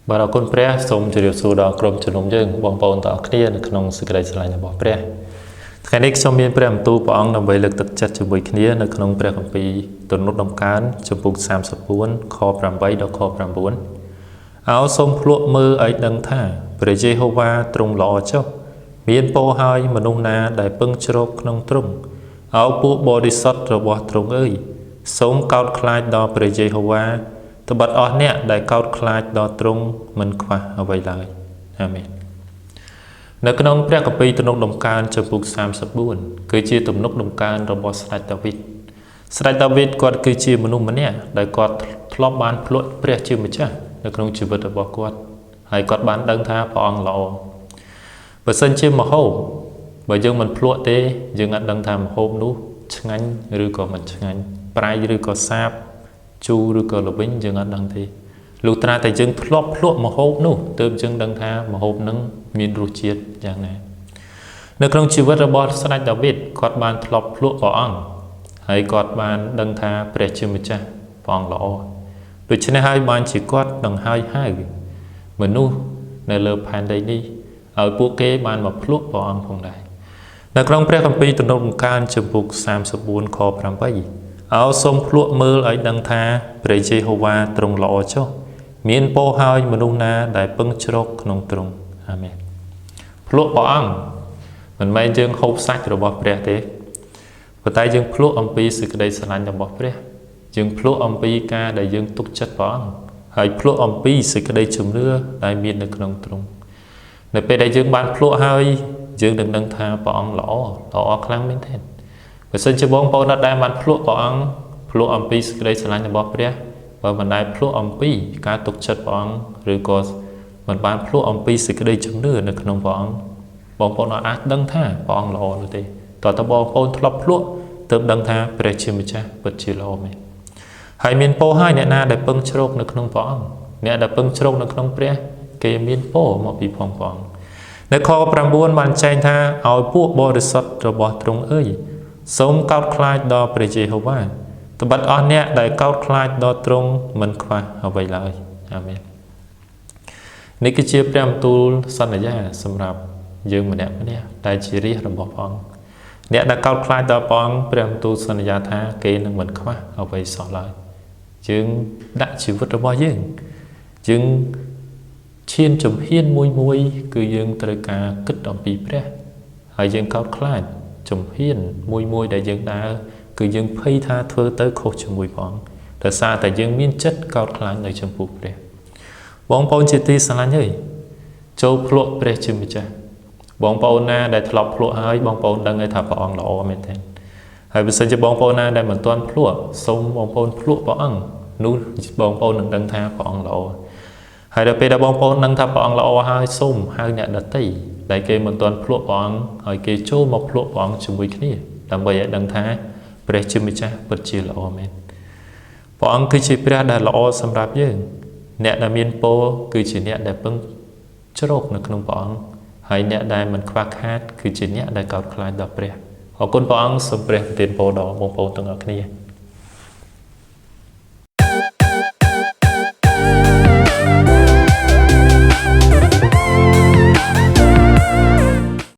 បាទអរគុណព្រះសូមជម្រាបសួរដល់ក្រុមជំនុំយើងបងប្អូនទាំងអស់គ្នានៅក្នុងសេចក្តីស្រឡាញ់របស់ព្រះថ្ងៃនេះខ្ញុំមានព្រះបន្ទូលព្រះអង្គដើម្បីលើកទឹកចិត្តជាមួយគ្នានៅក្នុងព្រះគម្ពីរទំនុកដំកើងចំពុក34ខ8ដល់ខ9អោសូមភ្លក់មើលឲ្យដឹងថាព្រះយេហូវ៉ាទ្រង់ល្អចុះមានពរហើយមនុស្សណាដែលពឹងជ្រកក្នុងទ្រង់អោពួកបរិសុទ្ធរបស់ទ្រង់អើយសូមកោតខ្លាចដល់ព្រះយេហូវ៉ាត្បិតអស់អ្នកដែលកោតខ្លាចដល់ទ្រង់មិនខ្វះអ្វីឡើយអាមែននៅក្នុងព្រះគម្ពីរទំនុកដំកើងចំពុក34គឺជាទំនុកដំកើងរបស់ស្ដេចដាវីតគាត់គឺជាមនុស្សម្នាក់ដែលគាត់ធ្លាប់បានភ្លក់ព្រះជាម្ចាស់នៅក្នុងជីវិតរបស់គាត់ហើយគាត់បានដឹងថាព្រះអង្គល្អបើសិនជាមហូបបើយើងមិនភ្លក់ទេយើងអាចដឹងថាមហូបនោះឆ្ងាញ់ឬក៏មិនឆ្ងាញ់ប្រៃឬក៏សាបជូរឬក៏ល្វីងយើងអត់ដឹងទេលុះត្រាតែយើងធ្លាប់ភ្លក់ម្ហូបនោះទើបយើងដឹងថាម្ហូបនឹងមានរសជាតិយ៉ាងណានៅក្នុងជីវិតរបស់ស្ដេចដាវីតគាត់បានធ្លាប់ភ្លក់ព្រះអង្គហើយគាត់បានដឹងថាព្រះជាម្ចាស់ព្រះអង្គល្អដូច្នេះហើយបានជាគាត់នឹងហៅមនុស្សនៅលើផែនដីនេះឲ្យពួកគេបានមកភ្លក់ព្រះអង្គផងដែរនៅក្នុងព្រះគម្ពីរទំនុកដំកើងចំពុក34ខ8អោសូមភ្លក់មើលឲ្យដឹងថាព្រះយេហូវ៉ាទ្រង់ល្អចុះមានពរហើយមនុស្សណាដែលពឹងជ្រកក្នុងទ្រង់អាមែនភ្លក់ព្រះអង្គមិនមែនយើងហូបសាច់របស់ព្រះទេប៉ុន្តែយើងភ្លក់អំពីសេចក្តីស្រឡាញ់របស់ព្រះយើងភ្លក់អំពីការដែលយើងទុកចិត្តព្រះអង្គហើយភ្លក់អំពីសេចក្តីជំនឿដែលមាននៅក្នុងទ្រង់នៅពេលដែលយើងបានភ្លក់ហើយយើងនឹងដឹងថាព្រះអង្គល្អខ្លាំងមែនទែនបើសិនជាបងប្អូនដែលបានភ្លក់ព្រះអង្គភ្លក់អំពីសេចក្តីស្រឡាញ់របស់ព្រះបើមិនដែលភ្លក់អំពីការទុកចិត្តព្រះអង្គឬក៏មិនបានភ្លក់អំពីសេចក្តីជំនឿនៅក្នុងព្រះអង្គបងប្អូនអាចដឹងថាព្រះអង្គល្អនោះទេតើតើបងប្អូនធ្លាប់ភ្លក់ទើបដឹងថាព្រះជាម្ចាស់ពិតជាល្អមែនហើយមានពរហើយអ្នកណាដែលពឹងជ្រកនៅក្នុងព្រះអង្គអ្នកដែលពឹងជ្រកនៅក្នុងព្រះគេមានពរមកពីផងព្រះអង្គនៅខ9បានចែងថាឲ្យពួកបរិសុទ្ធរបស់ទ្រង់អើយសូមកោតខ្លាចដល់ព្រះយេហូវ៉ាត្បិតអស់អ្នកដែលកោតខ្លាចដល់ទ្រង់មិនខ្វះអ្វីឡើយអាមែននេះគឺជាព្រះបន្ទូលសន្យាសម្រាប់យើងម្នាក់ដែលជារាជរបស់ព្រះអង្គអ្នកដែលកោតខ្លាចដល់ព្រះអង្គព្រះបន្ទូលសន្យាថាគេនឹងមិនខ្វះអ្វីសោះឡើយយើងដាក់ជីវិតរបស់យើងឈានជំហានមួយគឺយើងត្រូវការគិតអំពីព្រះហើយយើងកោតខ្លាចជំហានមួយដែលយើងដើរគឺយើងភ័យថាធ្វើទៅខុសជាមួយព្រះអង្គដោយសារតែយើងមានចិត្តកោតខ្លាចនៅចំពោះព្រះបងប្អូនជាទីស្រឡាញ់អើយចូលភ្លក់ព្រះជាម្ចាស់បងប្អូនណាដែលធ្លាប់ភ្លក់ហើយបងប្អូនដឹងថាព្រះអង្គល្អមែនទេហើយបើសិនជាបងប្អូនណាដែលមិនទាន់ភ្លក់សូមបងប្អូនភ្លក់ព្រះអង្គនោះបងប្អូននឹងដឹងថាព្រះអង្គល្អហើយដល់ពេលដែលបងប្អូនដឹងថាព្រះអង្គល្អហើយសូមហៅអ្នកដទៃដែលគេមិនទាន់ភ្លក់ព្រះអង្គហើយគេចូលមកភ្លក់ព្រះអង្គជាមួយគ្នាដើម្បីឲ្យដឹងថាព្រះជាម្ចាស់ពិតជាល្អមែនព្រះអង្គគឺជាព្រះដែលល្អសម្រាប់យើងអ្នកដែលមានពរគឺជាអ្នកដែលពឹងជ្រកនៅក្នុងព្រះអង្គហើយអ្នកដែលមិនខ្វះខាតគឺជាអ្នកដែលកោតខ្លាចដល់ព្រះអរគុណព្រះអង្គសូមព្រះប្រទានពរដល់បងប្អូនទាំងអស់គ្នា